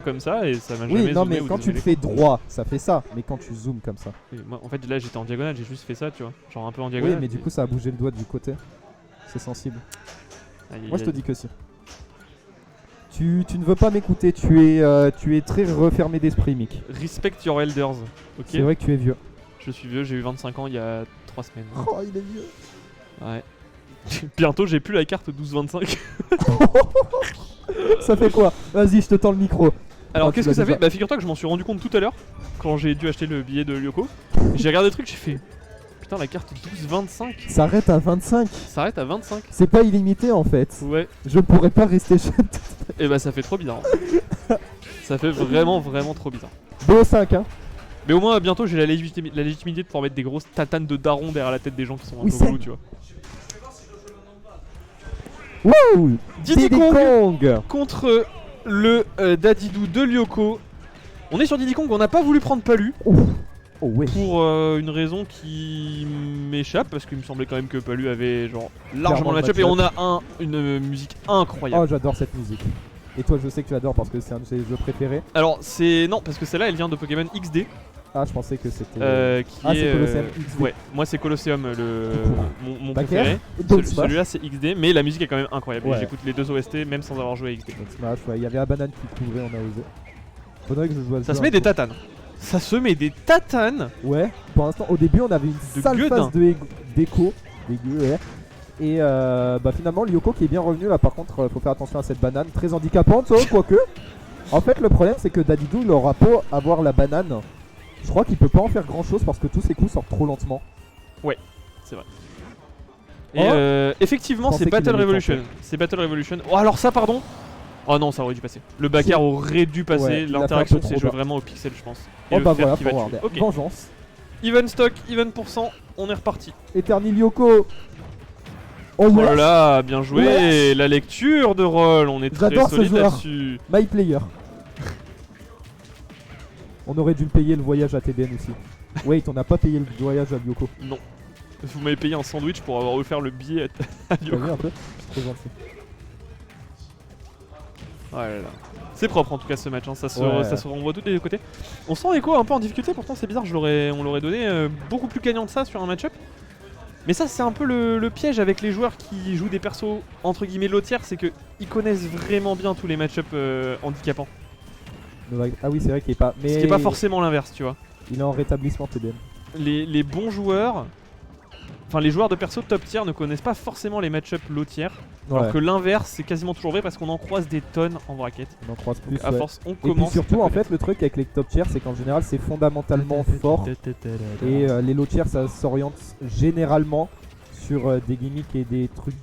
comme ça et ça m'a jamais Oui, non, zoomé mais ou quand tu donné le fais droit, ça fait ça. Mais quand tu zoomes comme ça. Oui, moi, en fait, là, j'étais en diagonale, j'ai juste fait ça, tu vois. Genre un peu en Oui, diagonale. mais du coup, ça a bougé le doigt du côté. C'est sensible. Aïe, Moi, je te aïe. dis que si. Tu ne veux pas m'écouter. Tu es très refermé d'esprit, Mick. Respect your elders, ok. C'est vrai que tu es vieux. Je suis vieux, j'ai eu 25 ans il y a 3 semaines. Oh, il est vieux. Ouais. Bientôt, j'ai plus la carte 12-25. Ça fait quoi? Vas-y, je te tends le micro. Alors, Oh, qu'est-ce tu que ça l'as fait? déjà. Bah, figure-toi que je m'en suis rendu compte tout à l'heure quand j'ai dû acheter le billet de Lyoko. J'ai regardé le truc, j'ai fait putain, la carte 12-25 Ça arrête à 25. ça arrête à 25. C'est pas illimité en fait. Ouais, Je pourrais pas rester jeune. et bah, ça fait trop bizarre. Ça fait vraiment trop bizarre. BO5, hein. Mais au moins, bientôt, j'ai la légitimité de pouvoir mettre des grosses tatanes de daron derrière la tête des gens qui sont un Oui, peu c'est- relous, tu vois. Wouh! Diddy Diddy Kong Kong. contre le Dadidou de Lyoko. On est sur Diddy Kong, on n'a pas voulu prendre Palu Oh ouais. pour une raison qui m'échappe parce qu'il me semblait quand même que Palu avait genre largement Clairement le le match-up et on match-up. a une musique incroyable. Oh, j'adore cette musique. Et toi, je sais que tu adores parce que c'est un de tes jeux préférés. Alors c'est non parce que celle-là elle vient de Pokémon XD Ah, je pensais que c'était. qui Ah, est c'est Colosseum XD. ouais, moi c'est Colosseum mon Backer, préféré. Dog Smash. Celui-là c'est XD mais la musique est quand même incroyable. Et Ouais. j'écoute les deux OST même sans avoir joué à XD. Dog Smash, ouais. Il y avait la banane qui couvrait, on a osé. Faudrait que je joue à ce Ça jeu se met un des jour. tatanes. Ça se met des tatanes. Ouais, pour l'instant, au début, on avait une De sale gueudin. phase d'écho. Dégueu, ouais. Et bah finalement, Lyoko qui est bien revenu là. Par contre, faut faire attention à cette banane très handicapante, quoique. En fait, le problème, c'est que Dadidou, il aura beau avoir la banane. Je crois qu'il peut pas en faire grand chose parce que tous ses coups sortent trop lentement. Et Oh. effectivement, Je pensais c'est qu'il Battle allait Revolution. tenter. C'est Battle Revolution. Oh, alors ça, pardon. Oh non, ça aurait dû passer. Le backer aurait dû passer. Ouais, il a L'interaction fait un peu s'est trop jouée bas. vraiment au pixel, je pense. Et Oh le bah fer voilà, qui va forward. tuer. Ok. Vengeance. Even stock, even pourcent, on est reparti. Éternel Lyoko. Oh Oh ouais. là là, bien joué. Ouais. La lecture de rôle, on est très J'adore ce solide joueur. là-dessus. My player. On aurait dû le payer le voyage à TBN aussi. Wait, on n'a pas payé le voyage à Lyoko. Non. Vous m'avez payé un sandwich pour avoir offert le billet à T'as Lyoko. vu un peu? C'est trop gentil. Oh là là. C'est propre en tout cas ce match, hein. ça se Ouais. renvoie de tous les deux côtés. On sent Echo un peu en difficulté, pourtant c'est bizarre, on l'aurait donné beaucoup plus gagnant que ça sur un match-up. Mais ça c'est un peu le piège avec les joueurs qui jouent des persos entre guillemets lotières, c'est qu'ils connaissent vraiment bien tous les match-up handicapants. Ah oui, c'est vrai qu'il est pas. Mais Ce qui est pas forcément l'inverse, tu vois. il est en rétablissement TBN. Les bons joueurs, enfin les joueurs de perso top tier ne connaissent pas forcément les match-up lotières. Alors Ouais, que l'inverse c'est quasiment toujours vrai parce qu'on en croise des tonnes en bracket. on en croise plus. Donc à Ouais. force on Et puis commence. surtout, à en connaître. fait, le truc avec les top tiers, c'est qu'en général, c'est fondamentalement fort. Et les low tiers, ça s'oriente généralement sur des gimmicks et des trucs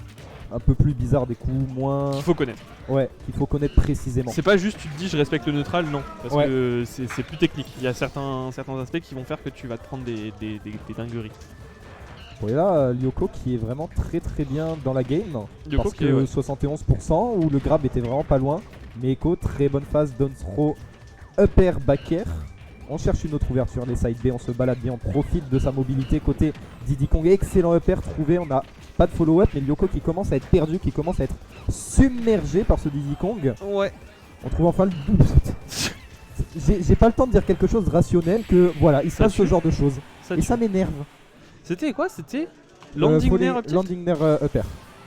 un peu plus bizarres, des coups moins. Il faut connaître. Ouais, qu'il faut connaître précisément. C'est pas juste tu te dis je respecte le neutral, non. Parce Ouais. que c'est plus technique. Il y a certains aspects qui vont faire que tu vas te prendre des dingueries. Bon, et là, Lyoko qui est vraiment très bien dans la game. Lyoko parce qui que est, ouais. 71% où le grab était vraiment pas loin. Mais Echo, très bonne phase, down throw, upper, backer. On cherche une autre ouverture, les side B, on se balade bien, on profite de sa mobilité côté Diddy Kong. Excellent upper trouvé, on n'a pas de follow-up, mais Lyoko qui commence à être perdu, qui commence à être submergé par ce Diddy Kong. Ouais. On trouve enfin le double. J'ai pas le temps de dire quelque chose de rationnel que voilà, il se Ça passe ce tue. genre de choses. Ça Et tue. ça m'énerve. C'était quoi? C'était Landing Volley- Nair up tilt Landing Nair upper.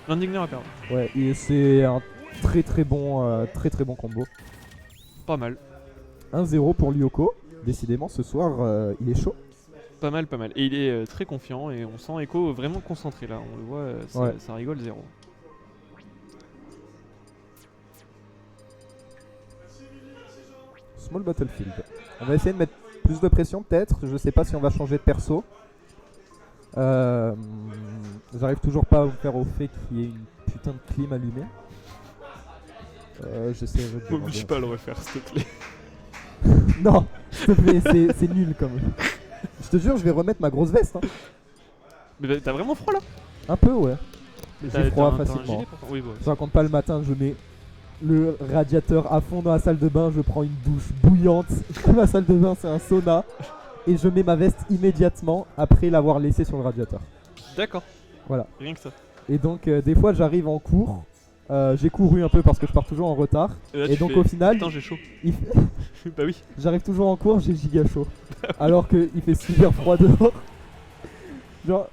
Landing Nair upper. Ouais, et c'est un très bon combo. Pas mal. 1-0 pour Lyoko. Décidément, ce soir, il est chaud. Pas mal. Et il est très confiant et on sent Echo vraiment concentré là. On le voit, Ouais. ça rigole zéro. Small Battlefield. On va essayer de mettre plus de pression peut-être. Je sais pas si on va changer de perso. J'arrive toujours pas à vous faire au fait qu'il y ait une putain de clim allumée. J'essaierai de demander. M'oblige pas à le refaire s'il te plaît. Non, s'il te plaît, c'est nul quand même. Je te jure, je vais remettre ma grosse veste. Hein. Mais t'as vraiment froid là? Un peu, ouais. T'as- J'ai froid t'as un facilement. gilet pourtant. Oui, bah, Je raconte pas le matin, je mets le radiateur à fond dans la salle de bain, je prends une douche bouillante. Ma salle de bain, c'est un sauna. Et je mets ma veste immédiatement après l'avoir laissée sur le radiateur. D'accord. Voilà. Rien que ça. Et donc, des fois, j'arrive en cours J'ai couru un peu parce que je pars toujours en retard. là, Et tu donc fais, au final, putain, j'ai chaud. il fait- Bah oui. j'arrive toujours en cours, j'ai giga chaud. Alors qu'il fait super froid dehors. Genre,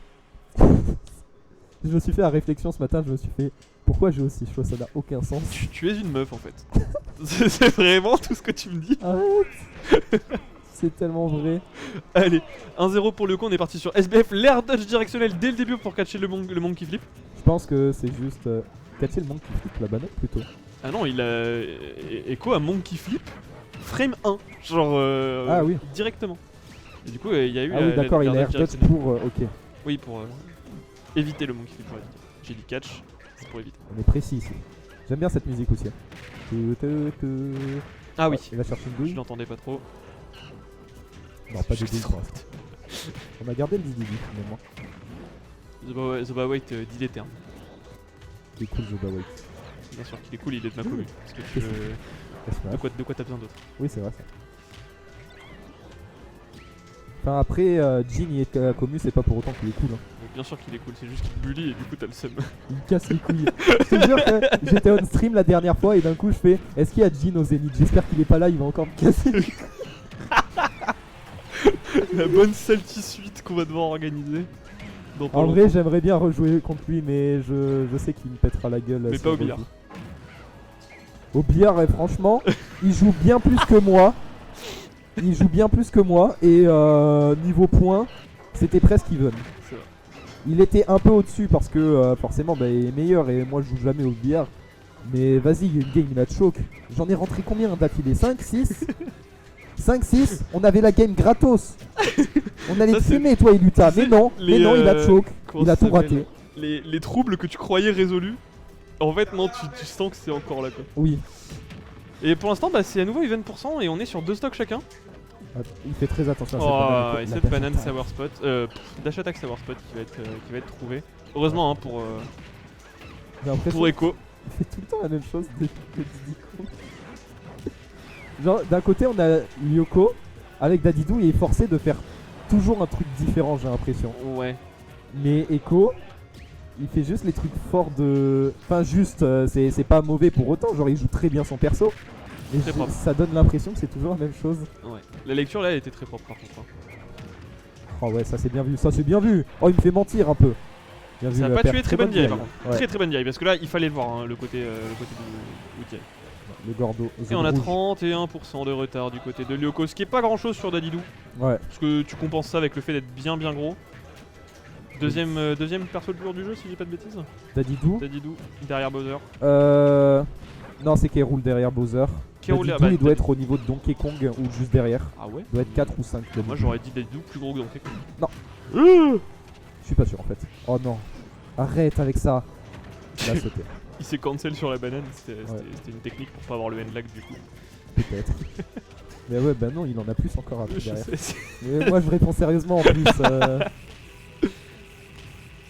je me suis fait la réflexion ce matin, je me suis fait pourquoi j'ai aussi chaud, ça n'a aucun sens. Tu es une meuf en fait. C'est vraiment tout ce que tu me dis. Arrête. C'est tellement vrai. Allez, 1-0 pour le coup, on est parti sur SBF, l'air dodge directionnel dès le début pour catcher le monkey flip. Je pense que c'est juste catcher le monkey flip la banane plutôt. Ah non, il a Echo à monkey flip frame 1, genre Ah oui. directement. Et du coup, il y a eu Ah oui, d'accord, il a air dodge dodge directionnel. pour. Ok, Oui, pour éviter le monkey flip. J'ai dit catch, c'est pour éviter. on est précis ici. J'aime bien cette musique aussi. Ah oui, Il va chercher une je douille. l'entendais pas trop. Non, pas de Je douille. sais quoi. On a gardé le Didi finalement. The Bawait dit les termes. Il est cool, The Bawait. Bien sûr qu'il est cool, il est de ma commune. Parce que tu veux... De quoi t'as besoin d'autre? Oui, c'est vrai ça. Enfin, après, Jin il est à la commu, c'est pas pour autant qu'il est cool. Hein. Donc, bien sûr qu'il est cool, c'est juste qu'il bully et du coup t'as le seum. Il me casse les couilles. Je te jure que j'étais on stream la dernière fois et d'un coup je fais est-ce qu'il y a Jin au Zénith? J'espère qu'il est pas là, il va encore me casser. La bonne salty suite qu'on va devoir organiser. Dans pas En vrai, longtemps. j'aimerais bien rejouer contre lui, mais je sais qu'il me pètera la gueule. Mais si pas on au billard. rejoue. Au billard, franchement, il joue bien plus que moi. Il joue bien plus que moi et niveau points, c'était presque even. C'est vrai. Il était un peu au-dessus parce que forcément bah, il est meilleur et moi je joue jamais au billard. Mais vas-y, il y a une game, il a de choc. J'en ai rentré combien d'affilée? 5, 6 5, 6, on avait la game gratos. On allait Ça, c'est- trimer toi et Luta. c'est Mais non, les, il a de choc. comment Il a ça tout s'appelle raté. Les troubles que tu croyais résolus. En fait, non, tu sens que c'est encore là quoi. Oui. Et pour l'instant, bah, c'est à nouveau even % et on est sur 2 stocks chacun. Ah, il fait très attention à cette Oh, banane. et La cette dash banane attack. sour spot, dash attack sour spot qui va être trouvé. Heureusement hein, J'ai l'impression pour Echo. qu'il fait tout le temps la même chose depuis que Didi Kong. Genre d'un côté on a Lyoko avec Dadidou, il est forcé de faire toujours un truc différent, j'ai l'impression. Ouais. Mais Echo, il fait juste les trucs forts de... Enfin juste, c'est pas mauvais pour autant, genre il joue très bien son perso. Mais Très propre. ça donne l'impression que c'est toujours la même chose. Ouais. La lecture là elle était très propre par contre. Hein. Oh ouais, ça c'est bien vu, ça c'est bien vu. Oh il me fait mentir un peu. Bien vu, Ça a pas Père. tué très bonne vieille par contre. Ouais. Très bonne vieille parce que là il fallait le voir hein, le côté du Woodie. Le Gordo. Et on a rouge. 31% de retard du côté de Lyoko, ce qui est pas grand chose sur Dadidou. Ouais. Parce que tu compenses ça avec le fait d'être bien gros. Deuxième perso le plus lourd du jeu si j'ai pas de bêtises. Dadidou. Dadidou derrière Bowser. Non, c'est qu'il roule derrière Bowser. Qui roule Dadidou, derrière- il doit être au niveau de Donkey Kong ou juste derrière. Ah ouais. Il doit être 4 ou 5. Moi j'aurais dit Dadidou plus gros que Donkey Kong. Non. Euh Je suis pas sûr en fait. Oh non. Arrête avec ça. Là, sauté. Il s'est cancel sur la banane, c'était une technique pour pas avoir le N-lag du coup. Peut-être. Mais ouais, bah non, il en a plus encore après Je derrière. sais. Mais moi, je réponds sérieusement en plus.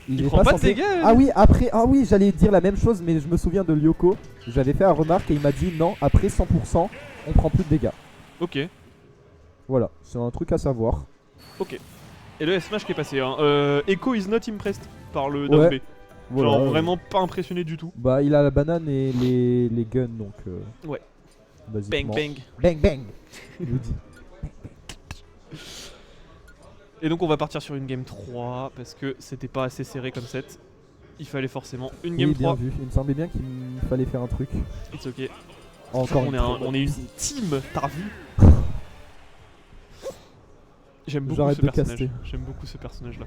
Il est prend pas de censé- dégâts. Ah oui, après, ah oui, j'allais dire la même chose, mais je me souviens de Lyoko. J'avais fait un remarque et il m'a dit non, après 100%, on prend plus de dégâts. Ok. Voilà, c'est un truc à savoir. Et le S-Smash qui est passé. Hein. Echo is not impressed par le down Ouais. B. Voilà. Genre vraiment pas impressionné du tout. Bah, il a la banane et les guns donc. Ouais. Basiquement. Bang bang. Bang bang. Il nous dit. Et donc on va partir sur une game 3 parce que c'était pas assez serré comme set. Il fallait forcément une Oui, game bien 3. vu. Il me semblait bien qu'il fallait faire un truc. It's ok. Encore On est une team, t'as vu? J'aime beaucoup J'arrête ce de personnage. caster. J'aime beaucoup ce personnage là.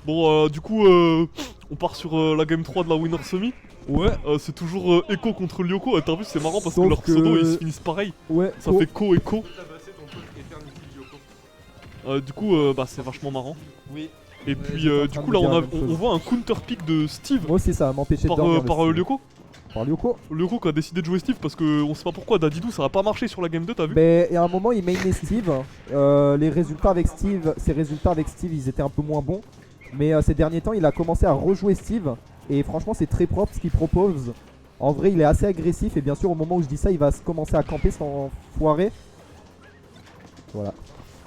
Bon du coup on part sur la game 3 de la Winner Semi. Ouais, c'est toujours Echo contre Lyoko. T'as vu c'est marrant parce que Sauf leurs que- pseudos ils se finissent pareil. Ouais, Ça fait Ko Echo. Du coup bah c'est vachement marrant. Oui. Et puis j'étais en du train coup de là dire on, la a, même on chose. voit un counter pick de Steve moi aussi ça va m'empêcher de par, dormir. par le Steve. Lyoko. Par Lyoko. Lyoko qui a décidé de jouer Steve parce que on sait pas pourquoi Dadidou ça a pas marché sur la game 2 t'as vu? Mais et à un moment il mainait Steve. Les résultats avec Steve, ses résultats avec Steve, ils étaient un peu moins bons. Mais ces derniers temps, il a commencé à rejouer Steve. Et franchement, c'est très propre ce qu'il propose. En vrai, il est assez agressif. Et bien sûr, au moment où je dis ça, il va commencer à camper sans foirer. Voilà.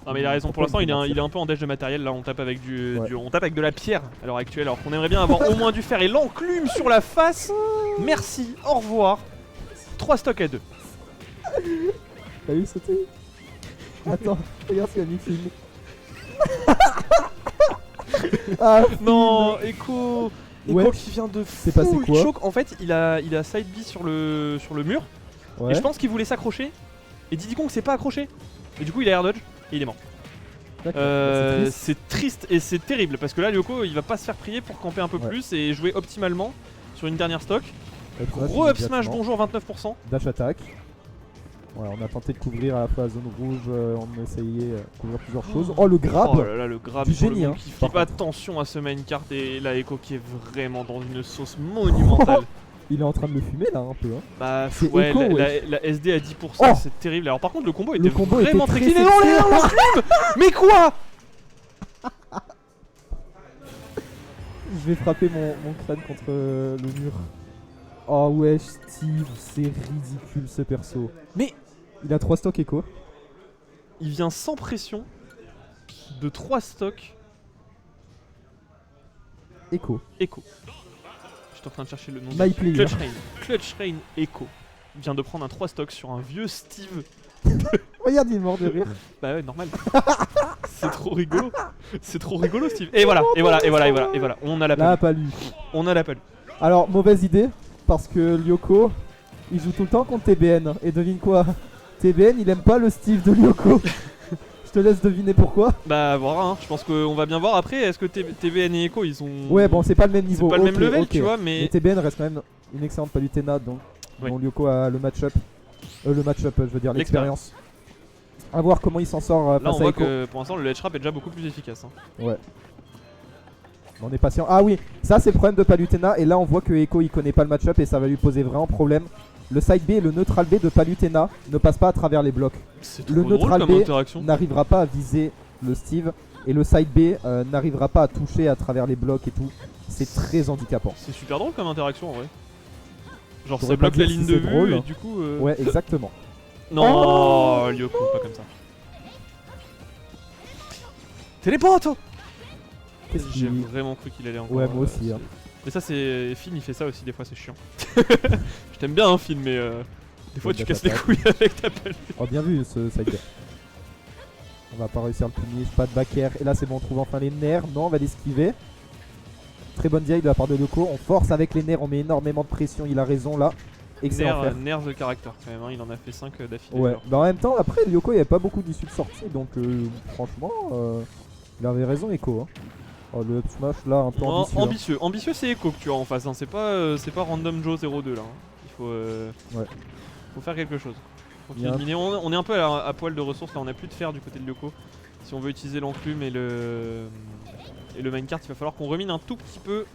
Non mais il a raison, pour l'instant Pourquoi il est un peu en dèche de matériel, là on tape avec Ouais. on tape avec de la pierre à l'heure actuelle alors qu'on aimerait bien avoir au moins du fer et l'enclume sur la face. Merci, au revoir. 3 stocks à 2. T'as vu sauter? Attends, regarde s'il a mis film. Ah, Non, Echo Ouais. qui vient de C'est passé full quoi? choke. En fait il a side B sur le mur ouais. et je pense qu'il voulait s'accrocher et Diddy Kong s'est pas accroché et du coup il a air dodge et il est mort. D'accord. C'est triste. C'est triste et c'est terrible parce que là Lyoko il va pas se faire prier pour camper un peu Ouais. plus et jouer optimalement sur une dernière stock. Up smash Gros up smash immédiatement. bonjour 29%. Dash attaque. Ouais, on a tenté de couvrir à la fois la zone rouge, on a essayé de couvrir plusieurs choses. Oh, le grab! Oh là là le grab Du sur génie, le hein, move qui par fait contre. attention à ce main card et là Echo qui est vraiment dans une sauce monumentale. Il est en train de le fumer là un peu. Hein. Bah C'est ouais, Echo, la SD à 10%, Oh c'est terrible. Alors par contre le combo Le était combo vraiment était très très clean. Et non, sexy. les l'enclume. Mais quoi? Je vais frapper mon crâne contre le mur. Oh ouais, Steve, c'est ridicule ce perso. Mais Il a 3 stocks écho. il vient sans pression de 3 stocks Echo. Echo. Je suis en train de chercher le nom. My player. Clutch Rain. Clutch Rain Echo vient de prendre un 3 stocks sur un vieux Steve. Regarde, il est mort de rire. Bah ouais, normal. C'est trop rigolo. C'est trop rigolo, Steve. Et voilà, et voilà, et voilà, et voilà, et voilà. On a la Là, palu. pas lui. On a la palu. Alors, mauvaise idée, parce que Lyoko, il joue tout le temps contre TBN. Et devine quoi? TBN, il aime pas le Steve de Lyoko. Je te laisse deviner pourquoi. Bah voilà, hein. Je pense qu'on va bien voir après. Est-ce que TBN et Echo ils ont. Ouais, bon, c'est pas le même c'est niveau. pas le même Ok, level, ok. tu vois, Mais mais. TBN reste quand même une excellente palutena, donc Oui. dont Lyoko a le match-up. Le match-up, je veux dire, l'expérience. A voir comment il s'en sort Là, on face à voit Echo. que pour l'instant, le ledge trap est déjà beaucoup plus efficace. Hein. Ouais. On est patient. Ah oui, ça c'est le problème de Palutena. Et là on voit que Echo il connaît pas le match-up et ça va lui poser vraiment problème. Le side B et le neutral B de Palutena ne passent pas à travers les blocs. C'est Le trop drôle neutral comme B interaction. n'arrivera pas à viser le Steve. Et le side B n'arrivera pas à toucher à travers les blocs et tout. C'est très handicapant. C'est super drôle comme interaction en vrai. Genre, J'aurais ça bloque pas la dit ligne si de c'est vue drôle. et du coup. Ouais, exactement. Non, Lyoko, pas comme ça. Téléporte. Qu'est-ce J'ai qu'il... vraiment cru qu'il allait encore. Ouais, moi aussi. Hein. Mais ça, c'est. Finn, il fait ça aussi, des fois, c'est chiant. Je t'aime bien, hein, Finn, mais. Des fois, Ouais, tu bah, casses les ça couilles avec ta pelle. Oh, bien vu ce side B. On va pas réussir à le punir, pas de back air. Et là c'est bon, on trouve enfin les nerfs. Non, on va l'esquiver. Très bonne DI de la part de Lyoko. On force avec les nerfs, on met énormément de pression. Il a raison là. Excellent faire. Nerf de caractère quand même, hein, il en a fait 5 d'affilée. Ouais, genre. bah en même temps, après Lyoko il n'y avait pas beaucoup d'issues de sortie. Donc franchement, il avait raison Echo. Hein. Oh, le up smash là, un peu Non, ambitieux. Hein. ambitieux c'est Echo que tu as en face, hein. C'est pas Random Joe 02 là. Hein. Il faut, Ouais. faut faire quelque chose. Faut Il y a un- éliminer. On est un peu à poil de ressources là, on a plus de fer du côté de Lyoko. Si on veut utiliser l'enclume et le minecart, il va falloir qu'on remine un tout petit peu.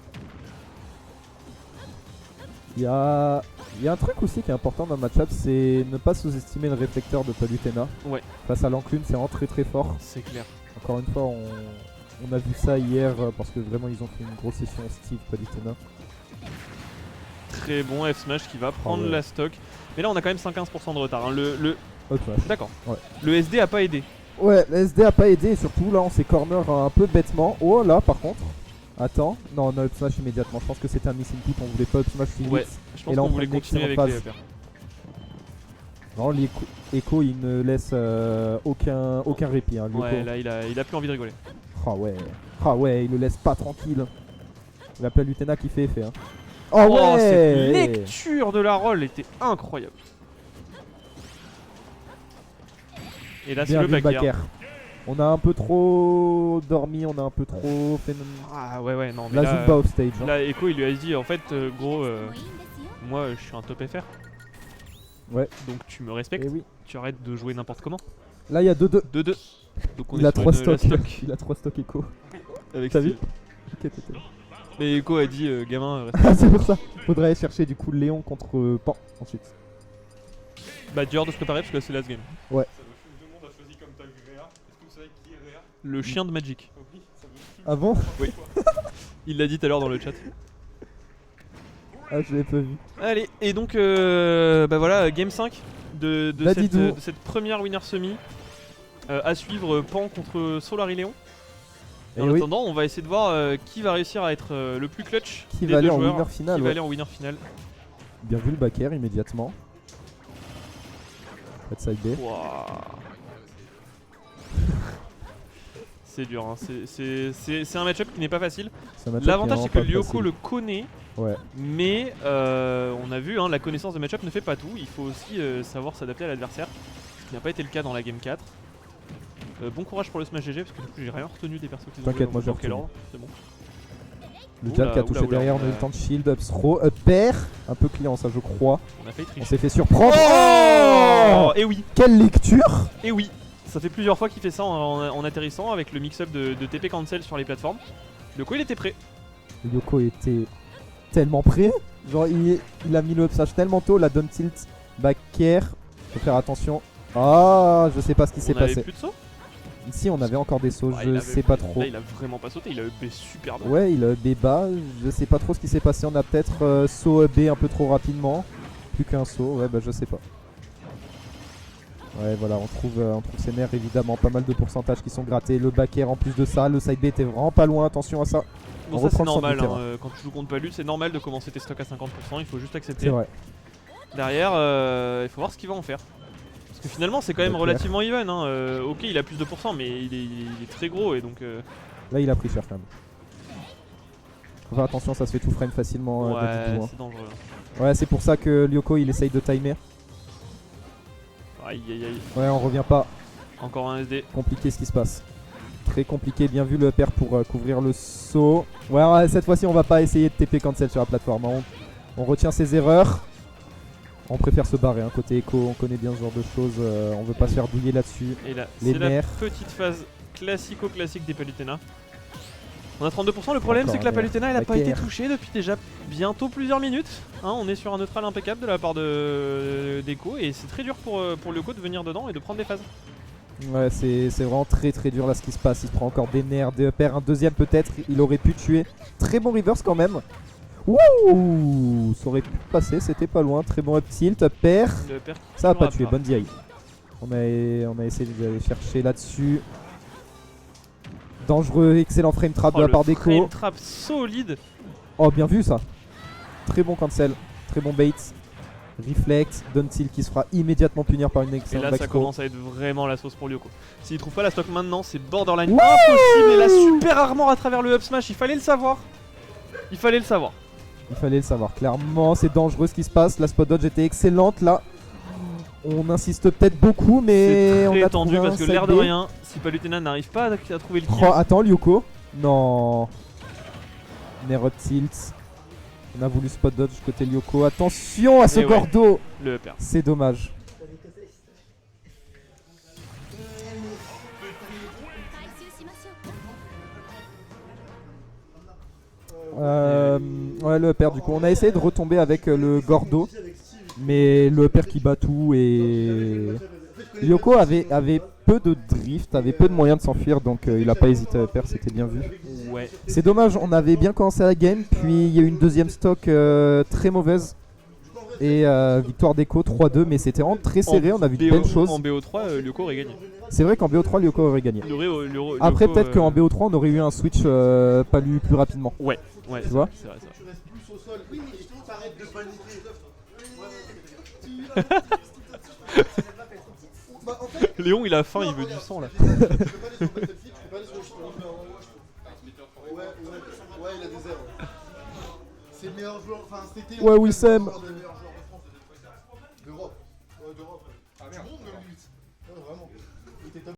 Il y a un truc aussi qui est important dans le match-up, c'est ne pas sous-estimer le réflecteur de Palutena. Ouais. Face à l'enclume, c'est vraiment très très fort. C'est clair. Encore une fois, on a vu ça hier parce que vraiment ils ont fait une grosse session Steve Palutena. Très bon F smash qui va prendre ouais. la stock. Mais là on a quand même 115% de retard. Hein. Up smash. D'accord. Ouais. Le SD a pas aidé. Ouais, le SD a pas aidé et surtout là on s'est corner un peu bêtement. Oh là par contre. Attends, non on a up smash immédiatement. Je pense que c'était un missing put, on voulait pas up smash si Ouais. vite. Je pense Et là, qu'on on voulait prend une continuer avec excellente les phase. APR. Non, Echo il ne laisse aucun répit. Hein, Lyoko. Ouais, là il a plus envie de rigoler. Ah ouais, il le laisse pas tranquille. La Palutena qui fait effet. Hein. Oh Oh, cette ouais. lecture de la roll était incroyable. Et là c'est Bien le vu, back air. air. On a un peu trop dormi, on a un peu trop fait Ah ouais non mais la là, Zumba off stage. Hein. là Echo il lui a dit en fait gros moi je suis un top FR. Ouais. Donc tu me respectes, Et oui. tu arrêtes de jouer n'importe comment. Là il y a 2-2. 2-2. Donc on Il est a sur 3 une- la stocks. stock Il a 3 stocks Echo. avec T'as vu Steve. Ok, t'étais là. Mais Echo a dit gamin reste. Ah, c'est pour ça. Faudrait aller chercher du coup Léon contre Pan ensuite. Bah dur de se préparer parce que là c'est last game. Ouais. Le chien de Magic. Ah bon? Il l'a dit tout à l'heure dans le chat. Ah je l'ai pas vu. Allez, et donc bah voilà, game 5 de Dadidou. cette première winner semi. À suivre, Pan contre Solari Léon. Et Et en oui, attendant, on va essayer de voir qui va réussir à être le plus clutch qui des va aller deux en joueurs, winner final. qui va Ouais. aller en winner final. Bien vu le back air immédiatement. Pas de side B. Wouah. C'est dur, hein. C'est un match-up qui n'est pas facile. C'est un match-up qui est L'avantage c'est que vraiment pas Lyoko facile. le connaît, Ouais. mais on a vu, hein, la connaissance de match-up ne fait pas tout. Il faut aussi savoir s'adapter à l'adversaire, ce qui n'a pas été le cas dans la game 4. Bon courage pour le Smash GG, parce que du coup j'ai rien retenu des persos qui ont T'inquiète, joué moi, j'ai dans quel retenu. ordre, c'est bon. Le Oula, jab qui a touché oula, oula, derrière, on a eu le temps de shield, up throw, up air. Un peu client ça je crois. On a failli On tricher. s'est fait surprendre. Oh, et oui, Quelle lecture! et oui. Ça fait plusieurs fois qu'il fait ça en atterrissant avec le mix-up de TP cancel sur les plateformes. De quoi il était prêt. Lyoko était tellement prêt. Genre il a mis le up smash tellement tôt, la down tilt back air. Faut faire attention. Ah, je sais pas ce qui s'est On avait passé. plus de saut. Ici on avait encore des sauts, Ah, je il avait- sais pas trop. Là il a vraiment pas sauté, il a EP super bas. Ouais, il a B bas, je sais pas trop ce qui s'est passé. On a peut-être saut B un peu trop rapidement. Plus qu'un saut, ouais, bah je sais pas. Ouais, voilà, on trouve ses nerfs évidemment. Pas mal de pourcentages qui sont grattés. Le back air en plus de ça, le side B était vraiment pas loin. Attention à ça. Bon, On ça c'est reprend le centre normal, du terrain. quand tu joues contre Palu, c'est normal de commencer tes stocks à 50%, il faut juste accepter. C'est vrai. Derrière, il faut voir ce qu'il va en faire. Parce que finalement, c'est quand même Clair. relativement even. Hein. Ok, il a plus de pourcents, mais il est très gros et donc. Là, il a pris cher quand même. Faut faire attention, ça se fait tout frame facilement. Ouais, Dadidou, hein. c'est dangereux. Ouais, c'est pour ça que Lyoko il essaye de timer. Aïe aïe aïe. Ouais, on revient pas. Encore un SD. Compliqué ce qui se passe. Très compliqué, bien vu le pair pour couvrir le saut. Ouais, cette fois-ci, on va pas essayer de TP cancel sur la plateforme. Hein. On retient ses erreurs. On préfère se barrer. Hein. Côté écho, on connaît bien ce genre de choses. On veut pas se faire douiller là-dessus. Et là, Les c'est la nerfs. petite phase classico-classique des Palutena. On a 32%. Le problème, Encore c'est que la un nerf. Palutena, elle a La pas été guerre. touchée depuis déjà bientôt plusieurs minutes. Hein, on est sur un neutral impeccable de la part d'Echo et c'est très dur pour Lyoko de venir dedans et de prendre des phases. Ouais, c'est vraiment très très dur là ce qui se passe. Il se prend encore des nerfs, des upairs, un deuxième peut-être. Il aurait pu tuer. Très bon reverse quand même. Ouh, ça aurait pu passer, c'était pas loin. Très bon up tilt, up air. Le père qui Ça a pas tuera tué, bonne DI. On a essayé d'aller chercher là-dessus. Dangereux, excellent frame trap de la part frame d'Echo. trap solide. Oh, bien vu ça. Très bon cancel, très bon bait. Reflect, down tilt qui se fera immédiatement punir par une Et excellente là, ça back throw. commence à être vraiment la sauce pour Lyoko. S'il trouve pas la stock maintenant, c'est borderline Wouh impossible. Et la super armor à travers le up smash, il fallait le savoir. Il fallait le savoir. Il fallait le savoir, clairement, c'est dangereux ce qui se passe. La spot dodge était excellente là. On insiste peut-être beaucoup, mais C'est on très a tendu trouvé parce un que side l'air de B. rien, si Palutena n'arrive pas à trouver le kill. Oh, attends, Lyoko. Non. Nerf up tilt. On a voulu spot dodge côté Lyoko. Attention à ce Et ouais. Gordo. Le upper. C'est dommage. Ouais, le upper du coup. On a essayé de retomber avec le Gordo. Mais le upper qui bat tout et. Lyoko avait peu de drift, avait peu de moyens de s'enfuir, donc il a pas hésité à upper, c'était bien vu. Ouais. C'est dommage, on avait bien commencé la game, puis il y a eu une deuxième stock très mauvaise. Et victoire d'Echo 3-2, mais c'était vraiment très serré, on a vu de belles choses. En BO3, Lyoko aurait gagné. C'est vrai qu'en BO3, Lyoko aurait gagné. Après, Lyoko, peut-être qu'en BO3, on aurait eu un switch palu plus rapidement. Ouais, Tu vois c'est vrai, c'est vrai. Tu restes plus au sol. Oui, mais justement, t'arrêtes de paniquer. Bah, en fait, Léon, il a faim, il veut du sang là. tu peux pas aller sur Battlefield, tu peux pas aller sur Ouais, il a des airs. C'est le meilleur joueur, enfin cet été. Ouais, Wissem. Le meilleur joueur de France d'Europe. Ouais, d'Europe. Ah merde. Du monde, même limite. Ouais, vraiment. Il était top.